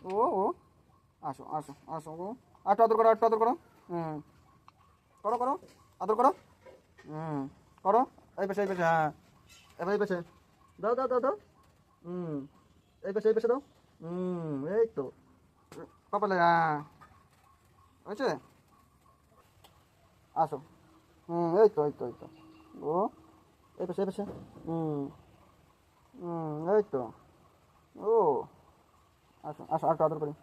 ও ও আসো আসো আসো গো। একটু আদর করো, একটু আদর করো। হুম, করো করো, আদর করো। হুম, করো। এই পেছে, এই পেছে, হ্যাঁ। এবার এই পেছে, দাও দাও দাও দাও। হুম, এই পেছে দাও। এই তো কপালে, হ্যাঁ। হয়েছে। আসো। এই তো এই তো এই তো। ও এই পেছে, এই পেছে। হুম এই তো। ও আসো আসো, আর একটু আদর করি।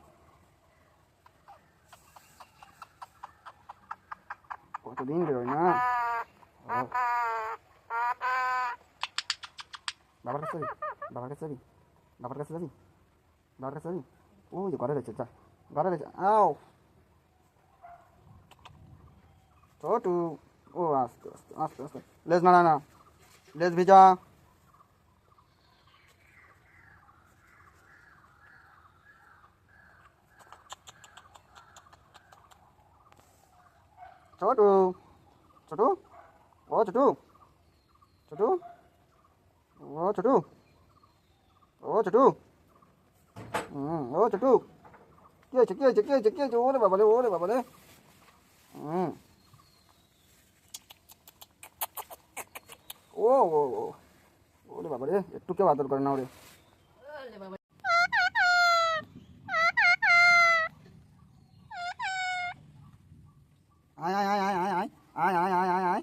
কতদিন বেরোয় না। ও, বাবার কাছে যাবি, বাবার কাছে যাবি, বাবার কাছে যাবি, বাবার কাছে যাবি। ওই যে ঘরে রয়েছে, যা, ঘরে রয়েছে। আও ছোটু। ও আস্তে আস্তে আস্তে আস্তে, লেজ নাড়া না, লেজ ভিজা। ছোটু, ছোটু, ও ছোটু, ছোটু, ও ছোটু, ও ছোটু। ও ছোটু, কি হয়েছে, কি হয়েছে, কি হয়েছে, কি হয়েছে? ওরে বাবারে, ওরে বাবারে। হুম ও ও ও, ওরে বাবারে, একটু কেউ আদর করে না ওরে। আয় আয় আয় আয় আয় আয় আয় আয় আয় আয় আয়।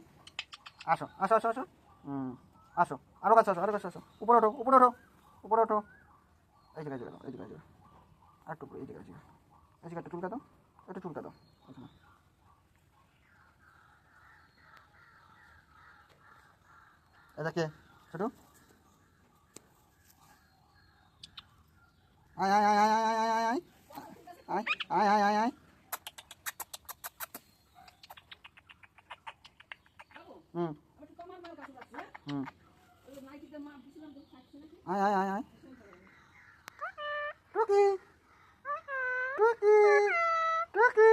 আসো আসো আসো আসো। হুম, আসো, আরো কাছে আসো, আরো কাছে আসো। উপরে ওঠো, উপরে ওঠো, উপরে ওঠো। এই জায়গায়, এই জায়গায়, এই জায়গায়, আর একটু উপরে, এই জায়গায়, এই জায়গায়, এই জায়গায় একটু চুলকা দাও, একটু চুলকা দাও। এখানে। এটা কে? ছোটু, আয় আয় আয় আয় আয় আয় আয় আয় আয় আয় আয় আয়। হুম হুম, আয় আয় আয় আয়। টুকি, টুকি, টুকি।